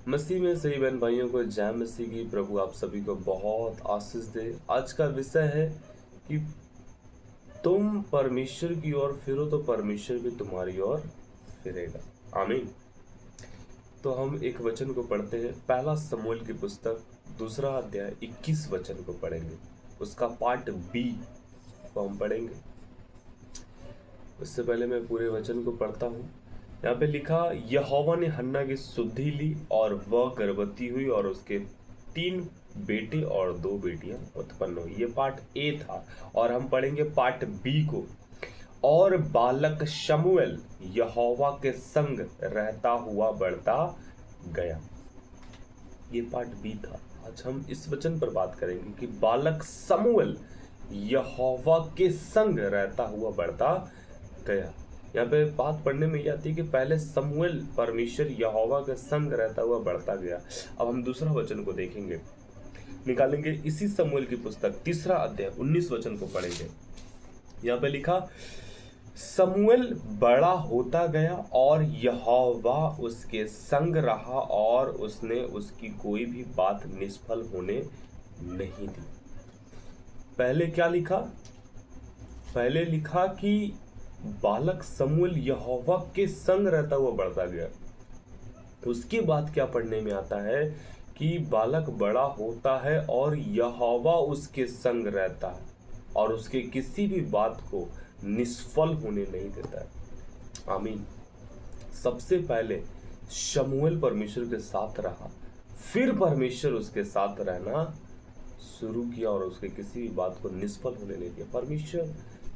मसीह में सही बहन भाइयों को जय मसीह की। प्रभु आप सभी को बहुत आशीष दे। आज का विषय है कि तुम परमेश्वर की ओर फिरो तो परमेश्वर भी तुम्हारी ओर फिरेगा। आमीन। तो हम एक वचन को पढ़ते हैं, पहला शमूएल की पुस्तक दूसरा अध्याय 21 वचन को पढ़ेंगे। उसका पार्ट बी को हम पढ़ेंगे। उससे पहले मैं पूरे वचन को पढ़ता हूँ। यहाँ पे लिखा, यहोवा ने हन्ना की सुधि ली और वह गर्भवती हुई और उसके 3 बेटे और 2 बेटियां उत्पन्न हुई। ये पार्ट ए था और हम पढ़ेंगे पार्ट बी को। और बालक शमूएल यहोवा के संग रहता हुआ बढ़ता गया। ये पार्ट बी था। आज हम इस वचन पर बात करेंगे कि बालक शमूएल यहोवा के संग रहता हुआ बढ़ता गया। यहाँ पे बात पढ़ने में यह आती है कि पहले शमूएल परमेश्वर यहोवा के संग रहता हुआ बढ़ता गया। अब हम दूसरा वचन को देखेंगे, निकालेंगे इसी शमूएल की पुस्तक तीसरा अध्याय 19 वचन को पढ़ेंगे। यहाँ पे लिखा, शमूएल बड़ा होता गया और यहोवा उसके संग रहा और उसने उसकी कोई भी बात निष्फल होने नहीं दी। पहले क्या लिखा? पहले लिखा कि बालक शमूएल यहोवा के संग रहता हुआ बढ़ता गया। उसके बाद क्या पढ़ने में आता है कि बालक बड़ा होता है और यहोवा उसके संग रहता है और उसके किसी भी बात को निष्फल होने नहीं देता है। आमीन। सबसे पहले शमूएल परमेश्वर के साथ रहा, फिर परमेश्वर उसके साथ रहना शुरू किया और उसके किसी भी बात को निष्फल होने नहीं दिया। परमेश्वर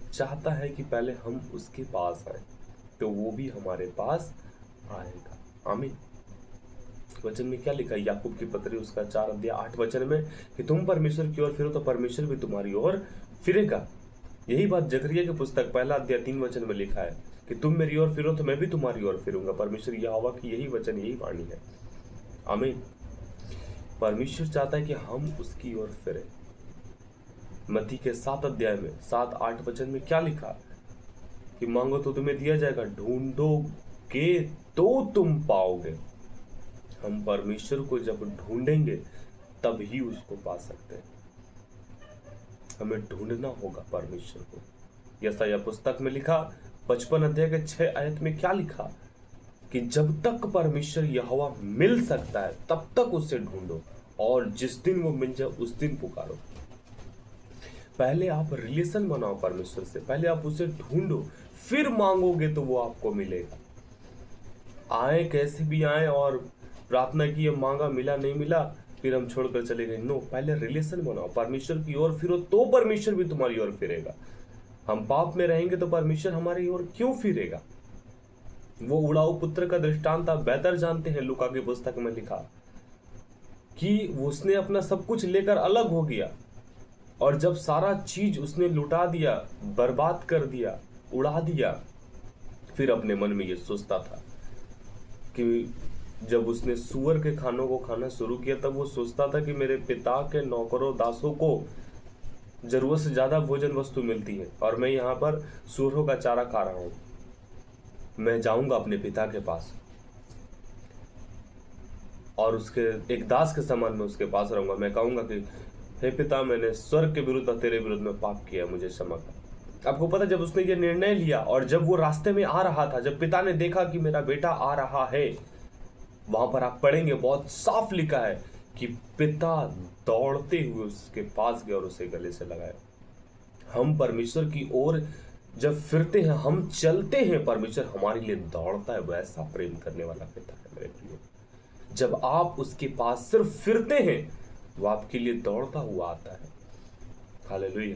चाहता है कि पहले हम उसके पास आए तो वो भी हमारे पास आएगा। आमीन। वचन में क्या लिखा है? याकूब की पत्री उसका 4 अध्याय 8 वचन में कि तुम परमेश्वर की ओर फिरो तो परमेश्वर भी तुम्हारी ओर फिरेगा। यही बात जकरिया की पुस्तक पहला अध्याय 3 वचन में लिखा है कि तुम मेरी ओर फिरो तो मैं भी तुम्हारी ओर फिरूंगा। परमेश्वर यहोवा की यही वचन, यही वाणी है। आमीन। परमेश्वर चाहता है कि हम उसकी ओर फिरे। मत्ती के 7 अध्याय में 7-8 वचन में क्या लिखा कि मांगो तो तुम्हें दिया जाएगा, ढूंढोगे तो तुम पाओगे। हम परमेश्वर को जब ढूंढेंगे तब ही उसको पा सकते हैं। हमें ढूंढना होगा परमेश्वर को। यशायाह पुस्तक में लिखा 55 अध्याय के 6 आयत में क्या लिखा कि जब तक परमेश्वर यहोवा मिल सकता है तब तक उसे ढूंढो और जिस दिन वो मिल जाए उस दिन पुकारो। पहले आप रिलेशन बनाओ परमेश्वर से, पहले आप उसे ढूंढो, फिर मांगोगे तो वो आपको मिलेगा। आए कैसे भी आए और प्रार्थना की, मांगा मिला नहीं मिला फिर हम छोड़कर चले गए। नो, पहले रिलेशन बनाओ, परमेश्वर की ओर फिरो तो परमेश्वर भी तुम्हारी ओर फिरेगा। हम पाप में रहेंगे तो परमेश्वर हमारी ओर क्यों फिरेगा? वो उड़ाऊ पुत्र का दृष्टांत आप बेहतर जानते हैं। लूका की पुस्तक में लिखा कि उसने अपना सब कुछ लेकर अलग हो गया और जब सारा चीज उसने लुटा दिया, बर्बाद कर दिया, उड़ा दिया, फिर अपने मन में ये सोचता था कि जब उसने सुअर के खानों को खाना शुरू किया तब वो सोचता था कि मेरे पिता के नौकरों दासों को जरूरत से ज्यादा भोजन वस्तु मिलती है और मैं यहाँ पर सुअरों का चारा खा रहा हूं। मैं जाऊंगा अपने पिता के पास और उसके एक दास के समान में उसके पास रहूंगा। मैं कहूंगा कि हे पिता, मैंने स्वर्ग के विरुद्ध और तेरे विरुद्ध में पाप किया, मुझे क्षमा कर। आपको पता, जब उसने ये निर्णय लिया और जब वो रास्ते में आ रहा था, जब पिता ने देखा कि मेरा बेटा आ रहा है, वहां पर आप पढ़ेंगे बहुत साफ लिखा है कि पिता दौड़ते हुए उसके पास गए और उसे गले से लगाया। हम परमेश्वर की ओर जब फिरते हैं, हम चलते हैं, परमेश्वर हमारे लिए दौड़ता है। वैसा प्रेम करने वाला पिता है मेरे प्रियो। जब आप उसके पास सिर्फ फिरते हैं वो आपके लिए दौड़ता हुआ आता है। हालेलुया।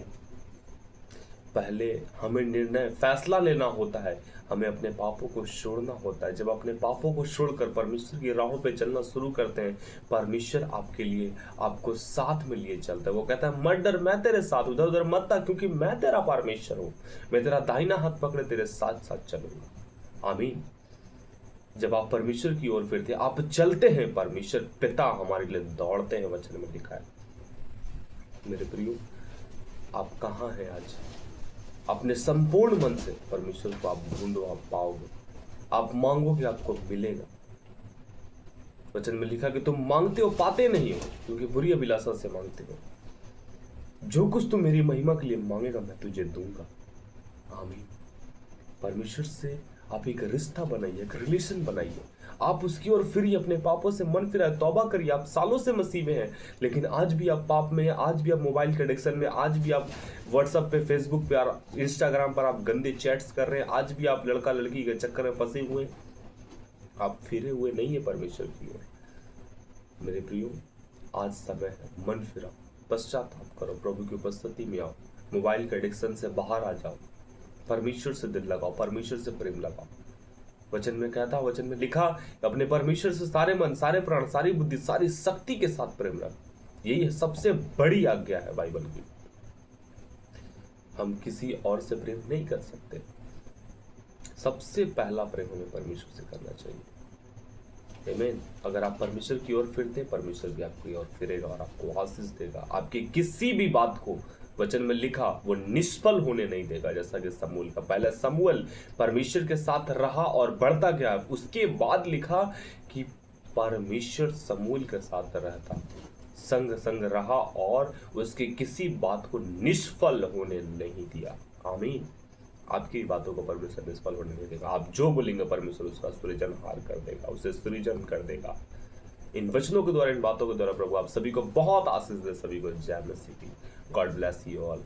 पहले हमें निर्णय, फैसला लेना होता है, हमें अपने पापों को छोड़ना होता है। जब अपने पापों को छोड़कर परमेश्वर की राहों पे चलना शुरू करते हैं, परमेश्वर आपके लिए, आपको साथ में लिए चलता है। वो कहता है मत डर, मैं तेरे साथ, उधर उधर मत था, क्योंकि मैं तेरा परमेश्वर हूं। मैं तेरा दाहिना हाथ पकड़े तेरे साथ साथ चलूंगा। आमीन। जब आप परमेश्वर की ओर फिरते, आप चलते हैं, परमेश्वर पिता हमारे लिए दौड़ते हैं। वचन में लिखा है। मेरे प्रियो, आप कहाँ हैं आज? अपने संपूर्ण मन से परमेश्वर को आप ढूंढो, आप पाओगे। आप मांगोगे, आपको मिलेगा। वचन में लिखा कि तुम मांगते हो पाते नहीं हो, क्योंकि बुरी अभिलाषा से मांगते हो। जो कुछ तुम मेरी महिमा के लिए मांगेगा मैं तुझे दूंगा। आमीन। परमेश्वर से आप एक रिश्ता बनाइए, एक रिलेशन बनाइए। आप उसकी ओर फिरिए, अपने पापों से मन फिराए, तौबा करिए। आप सालों से मसीह में हैं, लेकिन आज भी आप पाप में हैं, आज भी आप मोबाइल के एडिक्शन में, आज भी आप व्हाट्सएप पे, फेसबुक पे और इंस्टाग्राम पर आप गंदे चैट्स कर रहे हैं, आज भी आप लड़का लड़की के चक्कर में फंसे हुए हैं। आप फिरे हुए नहीं है परमेश्वर की ओर। मेरे प्रियो, आज समय है, मन फिराओ, पश्चाताप करो, प्रभु की उपस्थिति में आओ, मोबाइल के एडिक्शन से बाहर आ जाओ, परमेश्वर से दिल लगाओ, परमेश्वर से प्रेम लगाओ। वचन में कहता, वचन में लिखा, अपने परमेश्वर से सारे मन, सारे प्राण, सारी बुद्धि, सारी शक्ति के साथ प्रेम रख। यही सबसे बड़ी आज्ञा है बाइबल की। हम किसी और से प्रेम नहीं कर सकते। सबसे पहला प्रेम हमें परमेश्वर से करना चाहिए। आमीन। अगर आप परमेश्वर की ओर फिरते, परमेश्वर भी आपकी ओर फिरेगा और आपको आशीष देगा। आपकी किसी भी बात को, वचन में लिखा, वो निष्फल होने नहीं देगा। जैसा कि समूएल का, पहले समूएल परमेश्वर के साथ रहा और बढ़ता गया, उसके बाद लिखा कि परमेश्वर समूएल के साथ रहता, संग संग रहा और उसकी किसी बात को निष्फल होने नहीं दिया। आमीन। आपकी बातों को परमेश्वर निष्फल होने नहीं देगा। आप जो बोलेंगे परमेश्वर उसका सृजनहार कर देगा, उसे सृजन कर देगा। इन वचनों के द्वारा, इन बातों के द्वारा प्रभु आप सभी को बहुत आशीष दे। सभी को जय मसीह की। God bless you all.